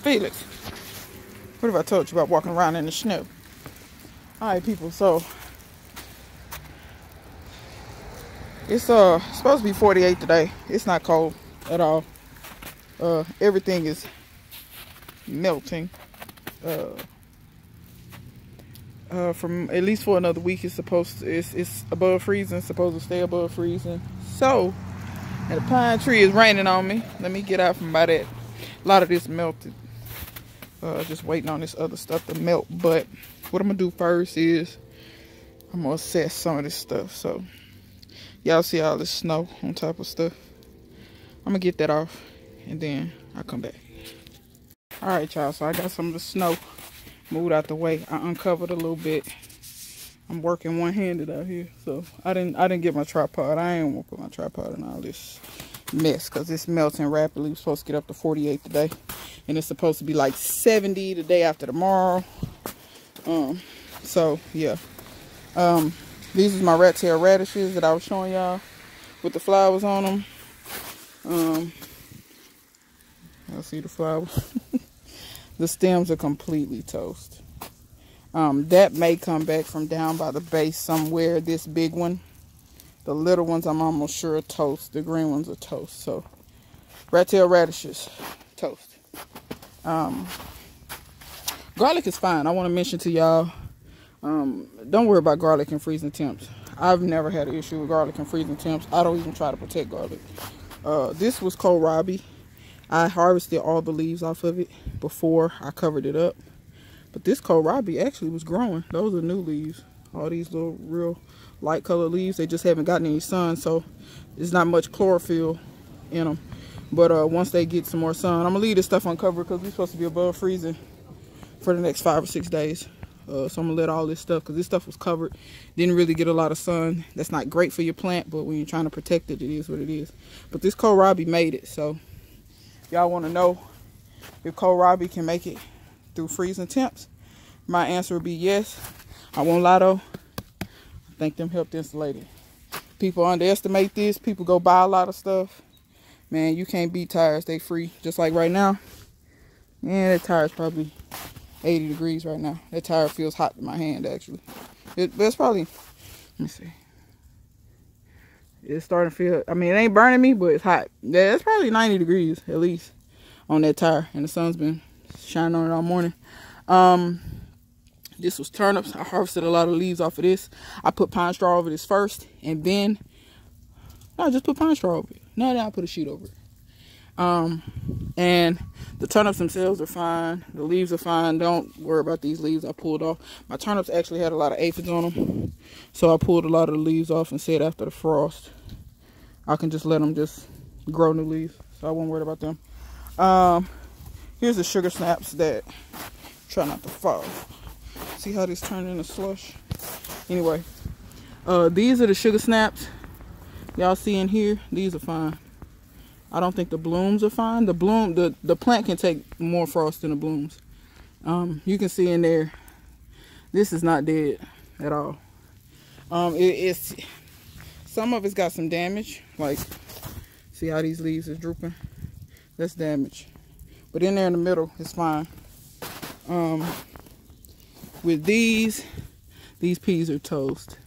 Felix, what have I told you about walking around in the snow? Alright, people, so it's supposed to be 48 today. It's not cold at all. Everything is melting. From at least for another week, it's above freezing, supposed to stay above freezing. So, and the pine tree is raining on me. Let me get out from by that. A lot of this melted. Just waiting on this other stuff to melt. But what I'm gonna do first is I'm gonna assess some of this stuff. So y'all see all this snow on top of stuff. I'm gonna get that off and then I'll come back. All right, y'all, so I got some of the snow moved out the way. I uncovered a little bit. I'm working one-handed out here, so I didn't get my tripod. I ain't gonna put my tripod in all this mess because it's melting rapidly. We're supposed to get up to 48 today, and it's supposed to be like 70 the day after tomorrow. So yeah, these is my rat tail radishes that I was showing y'all with the flowers on them. Y'all see the flowers? The stems are completely toast. That may come back from down by the base somewhere. This big one. The little ones I'm almost sure are toast. The green ones are toast. So, rat tail radishes, toast. Garlic is fine. I want to mention to y'all, don't worry about garlic in freezing temps. I've never had an issue with garlic in freezing temps. I don't even try to protect garlic. This was kohlrabi. I harvested all the leaves off of it before I covered it up. But this kohlrabi actually was growing. Those are new leaves. All these little real light colored leaves. They just haven't gotten any sun, so there's not much chlorophyll in them. But once they get some more sun, I'm going to leave this stuff uncovered because we're supposed to be above freezing for the next 5 or 6 days. So I'm going to let all this stuff, because this stuff was covered. Didn't really get a lot of sun. That's not great for your plant, but when you're trying to protect it, it is what it is. But this kohlrabi made it, so y'all want to know if kohlrabi can make it through freezing temps? My answer would be yes. I won't lie though, I think them helped insulate it. People underestimate this. People go buy a lot of stuff. Man, you can't beat tires. They free. Just like right now. Man, that tire's probably 80 degrees right now. That tire feels hot in my hand actually. It's probably, let me see. It's starting to feel, I mean, it ain't burning me, but it's hot. Yeah, it's probably 90 degrees at least on that tire. And the sun's been shining on it all morning. This was turnips. I harvested a lot of leaves off of this. I put pine straw over this first, and then I just put pine straw over it. No, then I put a sheet over it. And the turnips themselves are fine. The leaves are fine. Don't worry about these leaves I pulled off. My turnips actually had a lot of aphids on them, so I pulled a lot of the leaves off and said after the frost, I can just let them just grow new leaves. So I won't worry about them. Here's the sugar snaps that try not to fall. See how this turned into slush? Anyway, these are the sugar snaps. Y'all see in here? These are fine. I don't think the blooms are fine. The plant can take more frost than the blooms. You can see in there, this is not dead at all. It's some of it's got some damage. Like, see how these leaves are drooping? That's damage. But in there in the middle, it's fine. With these peas are toast.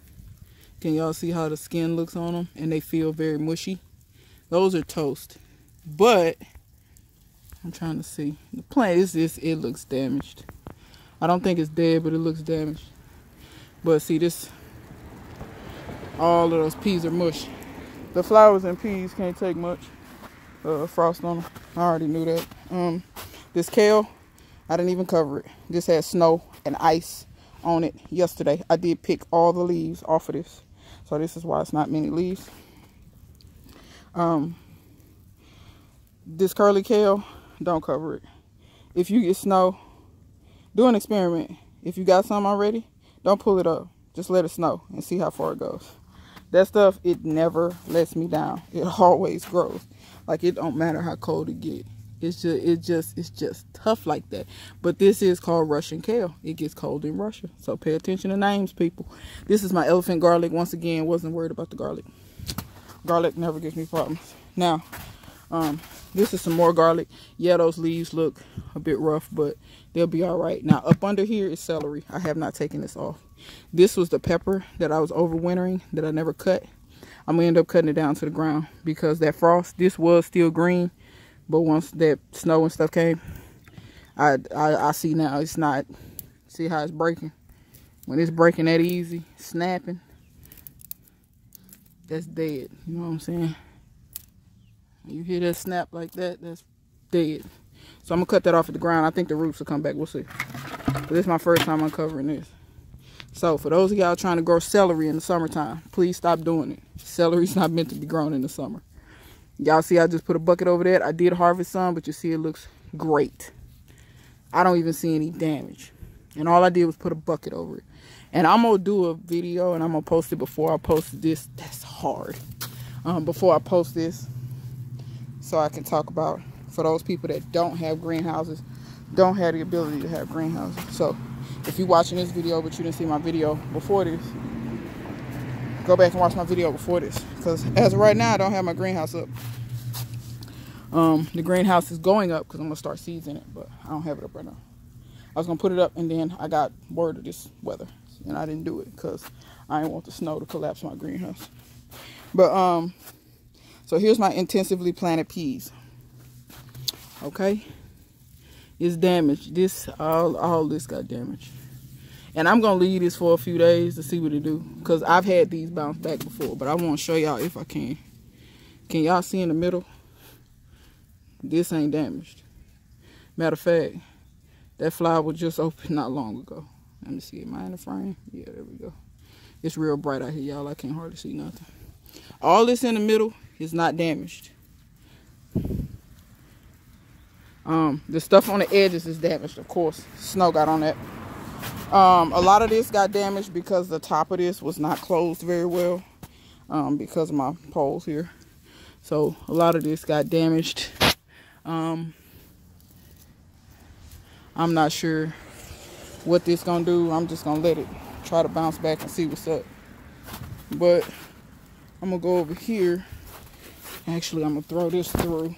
Can y'all see how the skin looks on them? And they feel very mushy. Those are toast. But I'm trying to see. The plant is this, it looks damaged. I don't think it's dead, but it looks damaged. But see this, all of those peas are mush. The flowers and peas can't take much frost on them. I already knew that. This kale, I didn't even cover it. This had snow and ice on it yesterday. I did pick all the leaves off of this. So this is why it's not many leaves. This curly kale, don't cover it. If you get snow, do an experiment. If you got some already, don't pull it up. Just let it snow and see how far it goes. That stuff, it never lets me down. It always grows. Like, it don't matter how cold it get. It's just tough like that. But this is called Russian kale. It gets cold in Russia. So pay attention to names, people. This is my elephant garlic. Once again, wasn't worried about the garlic. Garlic never gives me problems. Now, This is some more garlic. Yeah, those leaves look a bit rough, but they'll be all right. Now, up under here is celery. I have not taken this off. This was the pepper that I was overwintering that I never cut. I'm going to end up cutting it down to the ground because that frost, this was still green. But once that snow and stuff came, I see now it's not. See how it's breaking? When it's breaking that easy, snapping, that's dead. You know what I'm saying? When you hear that snap like that, that's dead. So I'm going to cut that off at the ground. I think the roots will come back. We'll see. But this is my first time uncovering this. So for those of y'all trying to grow celery in the summertime, please stop doing it. Celery's not meant to be grown in the summer. Y'all see I just put a bucket over there. I did harvest some, but you see it looks great. I don't even see any damage. And all I did was put a bucket over it. And I'm going to do a video and I'm going to post it before I post this. That's hard. Before I post this. So I can talk about, for those people that don't have greenhouses, don't have the ability to have greenhouses. So if you're watching this video but you didn't see my video before this, go back and watch my video before this. Because as of right now, I don't have my greenhouse up. The greenhouse is going up because I'm going to start seeds in it, but I don't have it up right now. I was going to put it up and then I got word of this weather and I didn't do it because I didn't want the snow to collapse my greenhouse. But, so here's my intensively planted peas. Okay. It's damaged. This, all this got damaged. And I'm going to leave this for a few days to see what it do. Because I've had these bounce back before. But I want to show y'all if I can. Can y'all see in the middle? This ain't damaged. Matter of fact, that flower was just opened not long ago. Let me see. Am I in the frame? Yeah, there we go. It's real bright out here, y'all. I can't hardly see nothing. All this in the middle is not damaged. The stuff on the edges is damaged, of course. Snow got on that. A lot of this got damaged because the top of this was not closed very well. Because of my poles here. So a lot of this got damaged. I'm not sure what this gonna do. I'm just gonna let it try to bounce back and see what's up. But I'm gonna go over here. Actually, I'm gonna throw this through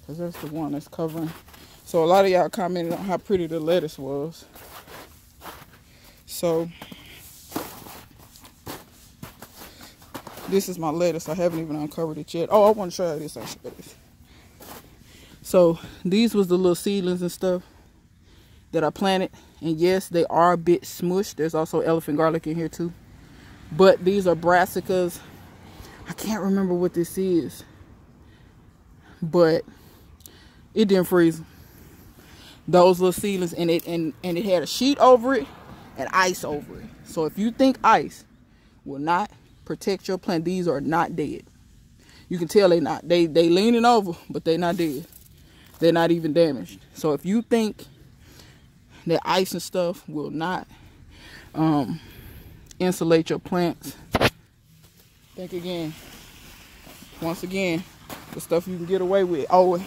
because that's the one that's covering. So a lot of y'all commented on how pretty the lettuce was. So this is my lettuce. I haven't even uncovered it yet. Oh, I want to show you this. I'll show you this. So these was the little seedlings and stuff that I planted. And yes, they are a bit smushed. There's also elephant garlic in here too. But these are brassicas. I can't remember what this is. But it didn't freeze. Those little seedlings, and it had a sheet over it and ice over it. So if you think ice will not protect your plant, these are not dead. You can tell they not. They leaning over, but they not dead. They're not even damaged. So if you think that ice and stuff will not insulate your plants, think again. Once again, the stuff you can get away with. Oh,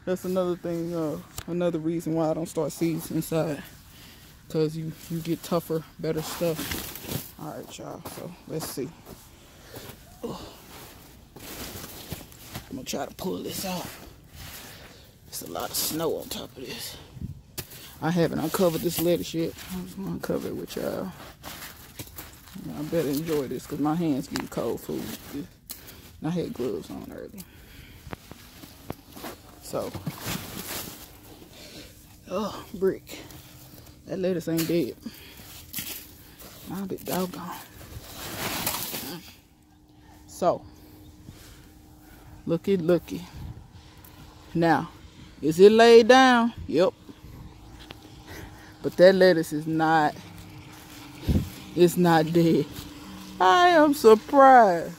that's another thing, another reason why I don't start seeds inside. Because you get tougher, better stuff. Alright, y'all. So, let's see. I'm going to try to pull this off. There's a lot of snow on top of this. I haven't uncovered this lettuce yet. I'm just going to uncover it with y'all. I better enjoy this because my hands get cold food. I had gloves on early. So, oh, brick. That lettuce ain't dead. I'll be doggone. So, looky. Now, is it laid down? Yep. But that lettuce is not, it's not dead. I am surprised.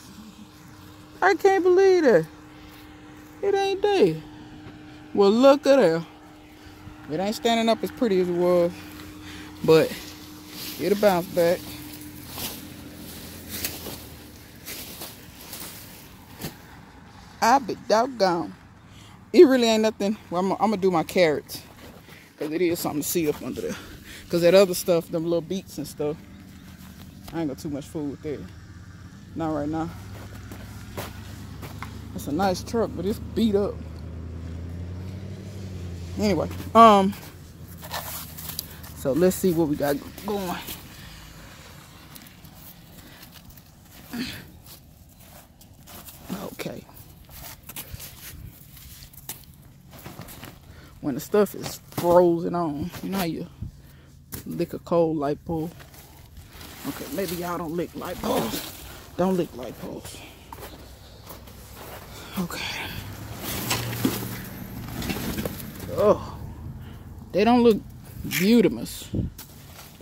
I can't believe that. It ain't dead. Well, look at that. It ain't standing up as pretty as it was, but it'll bounce back. I be doggone. It really ain't nothing. Well, I'm gonna do my carrots because it is something to see up under there. Because that other stuff, them little beets and stuff, I ain't got too much food with that. Not right now. It's a nice truck, but it's beat up. Anyway, so let's see what we got going. Okay. When the stuff is frozen on, you know how you lick a cold light pole? Okay, maybe y'all don't lick light poles. Don't lick light poles. Okay. Oh, they don't look beautimous.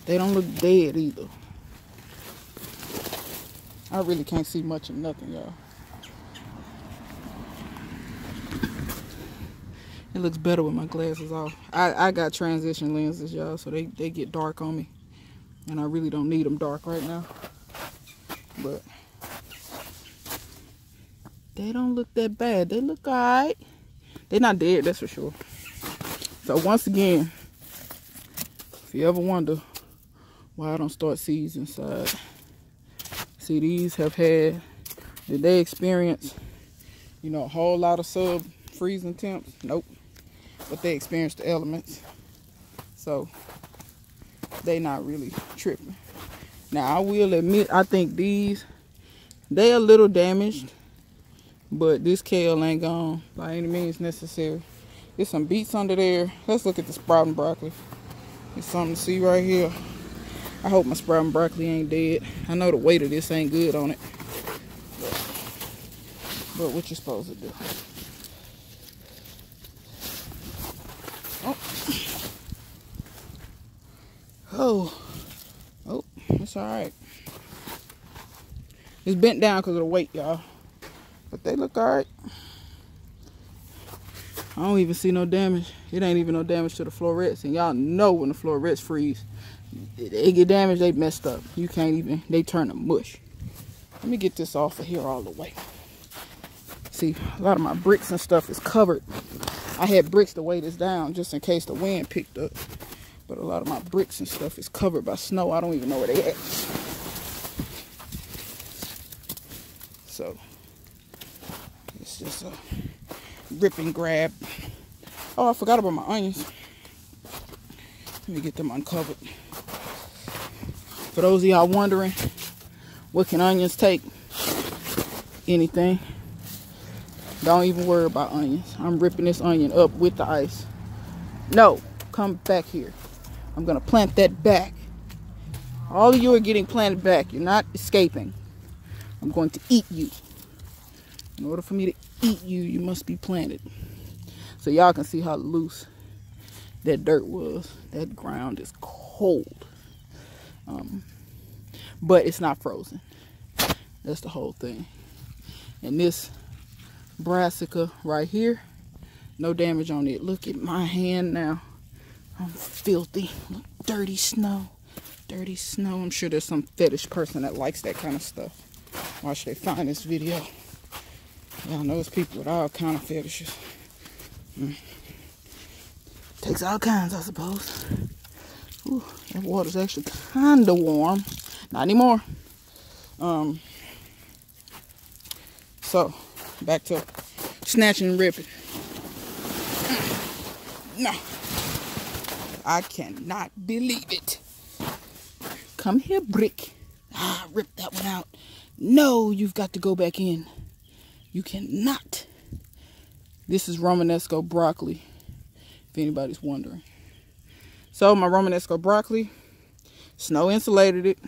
They don't look dead either. I really can't see much of nothing, y'all. It looks better with my glasses off. I got transition lenses, y'all, so they get dark on me. And I really don't need them dark right now. But they don't look that bad. They look alright. They're not dead, that's for sure. So once again, if you ever wonder why I don't start seeds inside. See, these have had, did they experience, you know, a whole lot of sub-freezing temps? Nope. But they experienced the elements. So they not really tripping. Now I will admit, I think these, they a little damaged, but this kale ain't gone by any means necessary. There's some beets under there. Let's look at the sprouting broccoli. There's something to see right here. I hope my sprouting broccoli ain't dead. I know the weight of this ain't good on it, but what you supposed to do? Oh, that's all right. It's bent down because of the weight, y'all. But they look all right. I don't even see no damage. It ain't even no damage to the florets. And y'all know when the florets freeze, they get damaged, they messed up. You can't even, they turn to mush. Let me get this off of here all the way. See, a lot of my bricks and stuff is covered. I had bricks to weigh this down just in case the wind picked up. But a lot of my bricks and stuff is covered by snow. I don't even know where they at. So, it's just a rip and grab. Oh, I forgot about my onions. Let me get them uncovered. For those of y'all wondering, what can onions take? Anything. Don't even worry about onions. I'm ripping this onion up with the ice. No, come back here. I'm going to plant that back. All of you are getting planted back. You're not escaping. I'm going to eat you. In order for me to eat you, you must be planted. So y'all can see how loose that dirt was. That ground is cold. But it's not frozen. That's the whole thing. And this brassica right here, no damage on it. Look at my hand now. I'm filthy. Look, dirty snow. Dirty snow. I'm sure there's some fetish person that likes that kind of stuff. Watch they find this video. Y'all know it's people with all kind of fetishes. Takes all kinds, I suppose. Ooh, that water's actually kind of warm. Not anymore. So, back to snatching and ripping. No. I cannot believe it. Come here, brick. Ah, rip that one out. No, you've got to go back in. You cannot. This is Romanesco broccoli, if anybody's wondering. So my Romanesco broccoli, snow insulated it.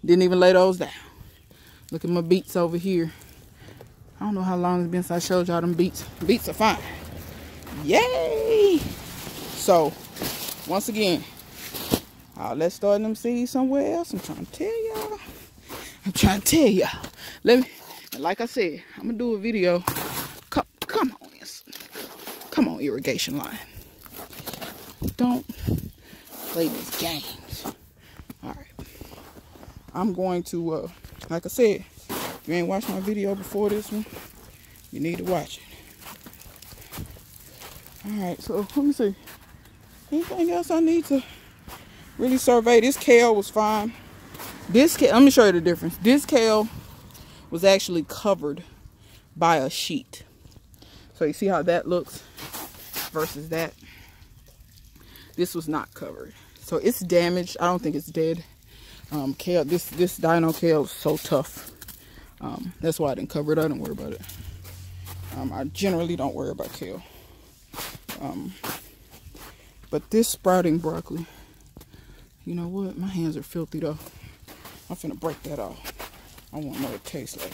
Didn't even lay those down. Look at my beets over here. I don't know how long it's been since I showed y'all them beets. Beets are fine. Yay! So, once again, let's start them seeds somewhere else. I'm trying to tell y'all. Let me, and like I said, I'm going to do a video. Come on, irrigation line. Don't play these games. Alright. I'm going to, like I said, if you ain't watched my video before this one, you need to watch it. Alright, so let me see. Anything else I need to really survey? This kale was fine. This kale, let me show you the difference. This kale was actually covered by a sheet. So you see how that looks versus that. This was not covered. So it's damaged. I don't think it's dead. Kale, this dino kale is so tough. That's why I didn't cover it. I didn't worry about it. I generally don't worry about kale. But this sprouting broccoli, you know what? My hands are filthy though. I'm finna break that off. I want to know what it tastes like.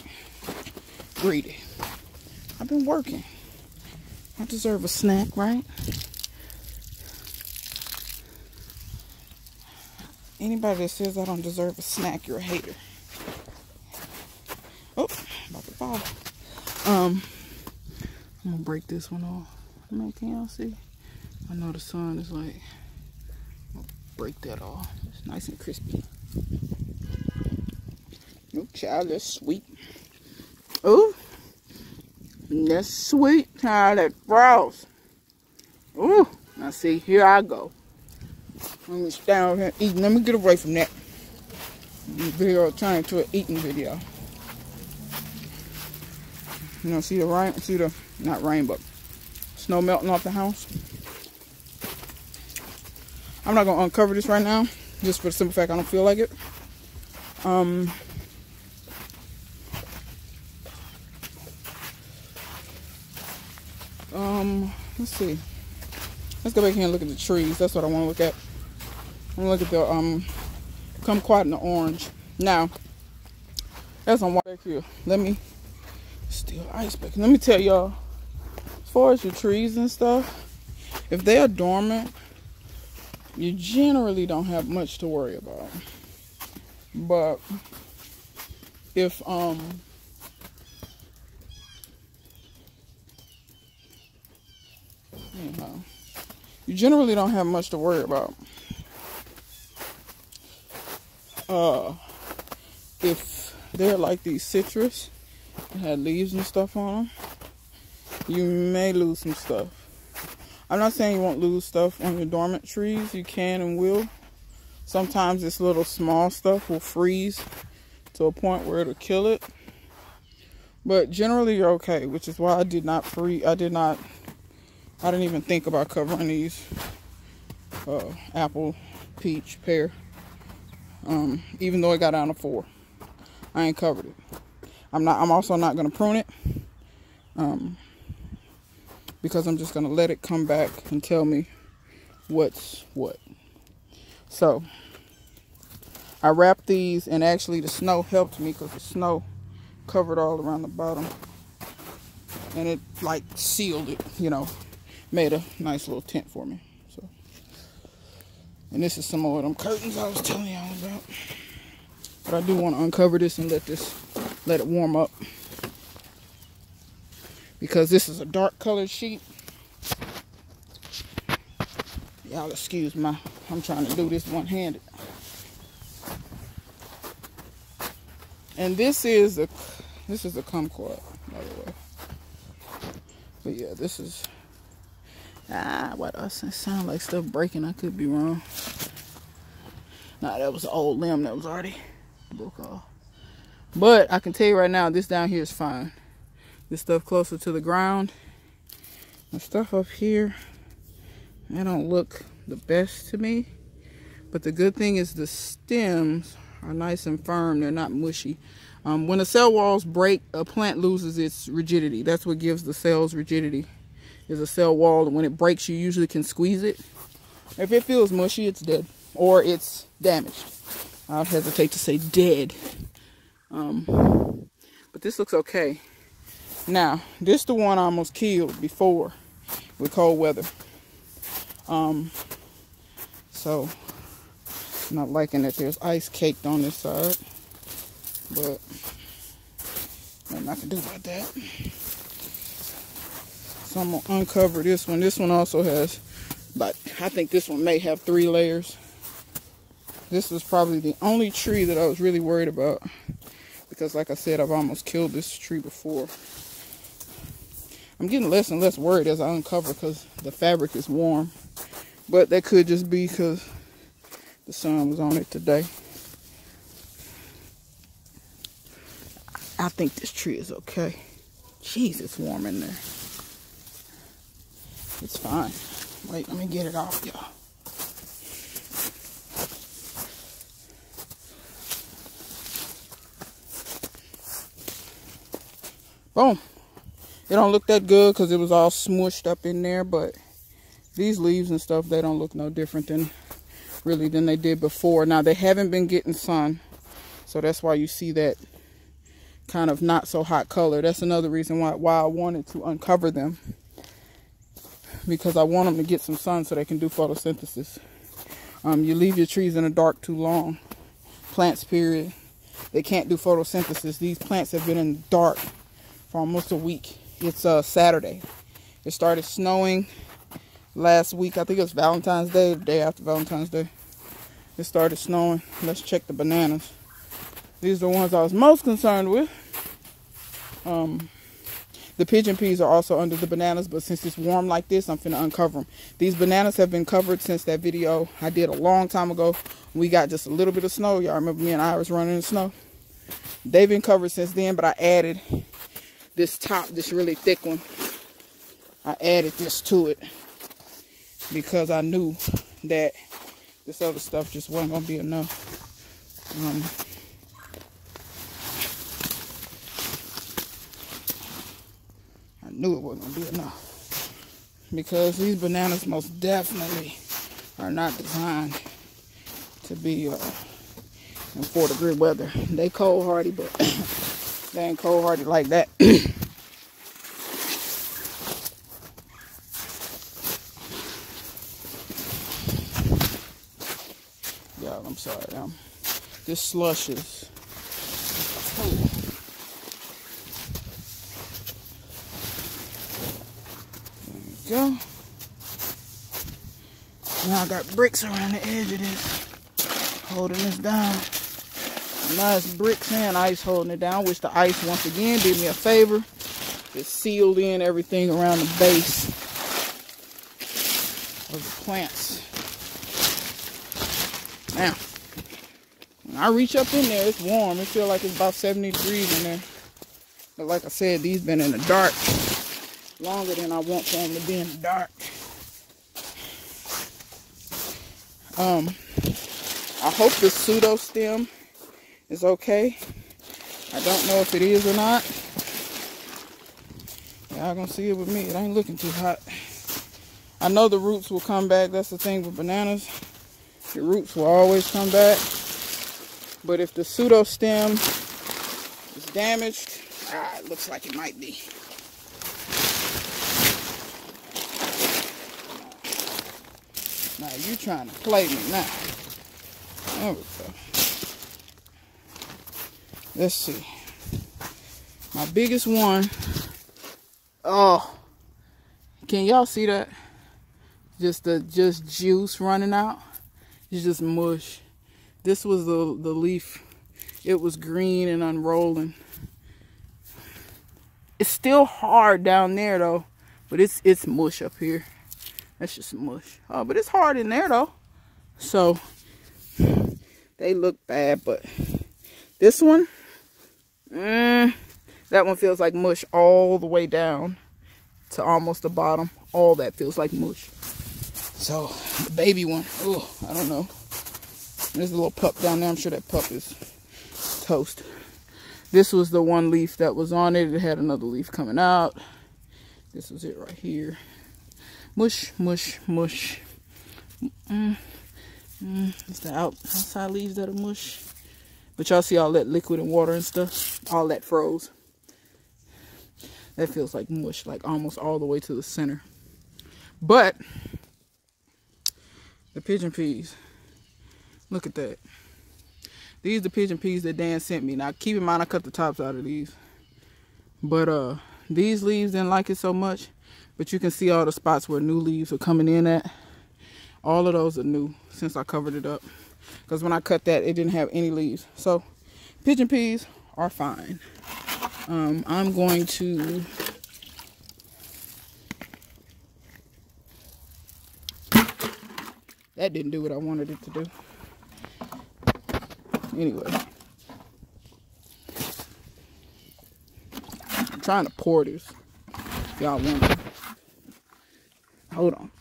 Greedy. I've been working. I deserve a snack, right? Anybody that says I don't deserve a snack, you're a hater. Oh, about to fall. I'm gonna break this one off. I mean, can y'all see? I know the sun is like, I'm gonna break that off. It's nice and crispy. Oh, child, that's sweet. Oh, that's sweet, child, that frost. Oh, now see, here I go. Let me stand over here eating. Let me get away from that. This video turned into an eating video. You know, see the rain? See the, not rain, but snow melting off the house. I'm not gonna uncover this right now, just for the simple fact I don't feel like it. Let's see. Let's go back here and look at the trees. That's what I want to look at. I'm gonna look at the kumquat and the orange. Now, that's on back here. Let me still ice back. Let me tell y'all, as far as your trees and stuff, if they are dormant, you generally don't have much to worry about. But if you generally don't have much to worry about. If they're like these citrus and had leaves and stuff on them, you may lose some stuff. I'm not saying you won't lose stuff on your dormant trees. You can and will. Sometimes this little small stuff will freeze to a point where it'll kill it. But generally you're okay, which is why I did not freeze. I didn't even think about covering these apple, peach, pear. Even though it got down to 4, I ain't covered it. I'm also not gonna prune it, because I'm just gonna let it come back and tell me what's what. So I wrapped these, and actually the snow helped me because the snow covered all around the bottom, and it like sealed it, you know, made a nice little tent for me. So, and this is some more of them curtains I was telling y'all about. But I do want to uncover this and let it warm up, because this is a dark colored sheet. Y'all excuse my, I'm trying to do this one-handed. And this is a kumquat, by the way. But yeah, this is, what does it sound like stuff breaking? I could be wrong. Nah, that was an old limb that was already broke off. But I can tell you right now, this down here is fine. This stuff closer to the ground, the stuff up here, they don't look the best to me. But the good thing is the stems are nice and firm. They're not mushy. When the cell walls break, a plant loses its rigidity. That's what gives the cells rigidity, is a cell wall. And when it breaks, you usually can squeeze it. If it feels mushy, it's dead, or it's damaged. I'd hesitate to say dead. But this looks okay. Now, this is the one I almost killed before with cold weather. So I'm not liking that there's ice caked on this side, but nothing I can do about that. So I'm gonna uncover this one. This one also has, like, I think this one may have 3 layers. This was probably the only tree that I was really worried about, because like I said, I've almost killed this tree before. I'm getting less and less worried as I uncover because the fabric is warm. But that could just be because the sun was on it today. I think this tree is okay. Jeez, it's warm in there. It's fine. Wait, let me get it off, y'all. Boom. It don't look that good because it was all smushed up in there, but these leaves and stuff, they don't look no different than they did before. Now, they haven't been getting sun, so that's why you see that kind of not so hot color. That's another reason why I wanted to uncover them, because I want them to get some sun so they can do photosynthesis. You leave your trees in the dark too long, plants period, they can't do photosynthesis. These plants have been in the dark for almost a week. It's Saturday. It started snowing last week. I think it was Valentine's Day, the day after Valentine's Day. It started snowing. Let's check the bananas. These are the ones I was most concerned with. The pigeon peas are also under the bananas, but since it's warm like this, I'm finna uncover them. These bananas have been covered since that video I did a long time ago. We got just a little bit of snow. Y'all remember me and Iris running in the snow? They've been covered since then, but I added this top, this really thick one. I added this to it because I knew that this other stuff just wasn't gonna be enough. I knew it wasn't gonna be enough because these bananas most definitely are not designed to be in 4-degree weather. They cold hardy, but they ain't cold hardy like that. Y'all, I'm sorry. This slush is cold. There we go. Now I got bricks around the edge of this, holding this down. Nice bricks and ice holding it down, which the ice once again did me a favor. It sealed in everything around the base of the plants. Now, when I reach up in there, it's warm. It feels like it's about 70 degrees in there. But like I said, these been in the dark longer than I want for them to be in the dark. I hope the pseudo stem is okay. I don't know if it is or not. Y'all gonna see it with me. It ain't looking too hot. I know the roots will come back. That's the thing with bananas. The roots will always come back. But if the pseudo stem is damaged, it looks like it might be. Now you trying to play me now. There we go. Let's see. My biggest one. Oh, can y'all see that? Just juice running out. It's just mush. This was the leaf. It was green and unrolling. It's still hard down there though, but it's mush up here. That's just mush. Oh, but it's hard in there though. So they look bad, but this one, that one feels like mush all the way down to almost the bottom. All that feels like mush. So the baby one, oh, I don't know. There's a little pup down there. I'm sure that pup is toast. This was the one leaf that was on it. It had another leaf coming out. This was it right here. Mush, mush, mush. It's the outside leaves that are mush. But y'all see all that liquid and water and stuff? All that froze. That feels like mush, like almost all the way to the center. But the pigeon peas, look at that. These are the pigeon peas that Dan sent me. Now keep in mind I cut the tops out of these. But these leaves didn't like it so much. But you can see all the spots where new leaves are coming in at. All of those are new since I covered it up. Because when I cut that, it didn't have any leaves. So pigeon peas are fine. I'm going to that didn't do what I wanted it to do. Anyway, I'm trying to pour this. Y'all wonder. Hold on.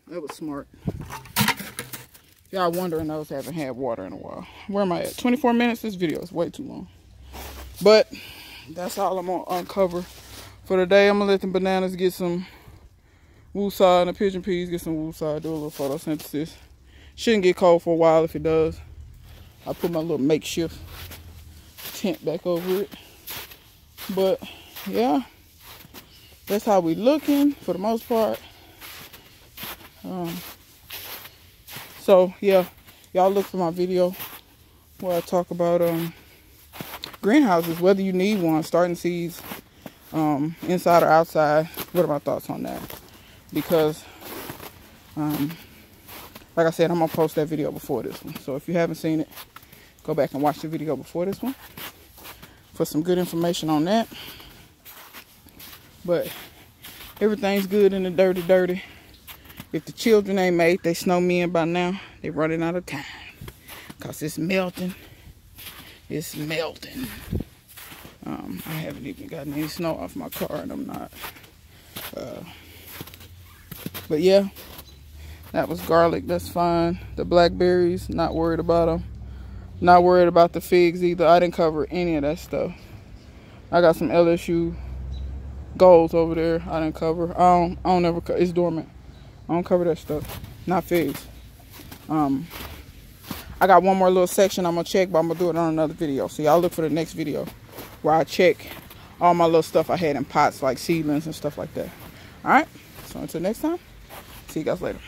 That was smart. Y'all wondering, I haven't had water in a while. Where am I at? 24 minutes? This video is way too long. But that's all I'm going to uncover for today. I'm going to let the bananas get some woosah and the pigeon peas get some woosah. Do a little photosynthesis. Shouldn't get cold for a while. If it does, I'll put my little makeshift tent back over it. But yeah, that's how we looking for the most part. So yeah, y'all look for my video where I talk about greenhouses, whether you need one, starting seeds, inside or outside. What are my thoughts on that? Because like I said, I'm gonna post that video before this one. So if you haven't seen it, go back and watch the video before this one for some good information on that. But everything's good in the dirty. If the children ain't made they snowmen by now, they running out of time. Cause it's melting. It's melting. I haven't even gotten any snow off my car, and I'm not. But yeah, that was garlic. That's fine. The blackberries, not worried about them. Not worried about the figs either. I didn't cover any of that stuff. I got some LSU golds over there. I didn't cover. I don't ever. It's dormant. I don't cover that stuff. Not figs. I got one more little section I'm gonna check, but I'm gonna do it on another video. So y'all look for the next video where I check all my little stuff I had in pots, like seedlings and stuff like that. All right. So until next time, see you guys later.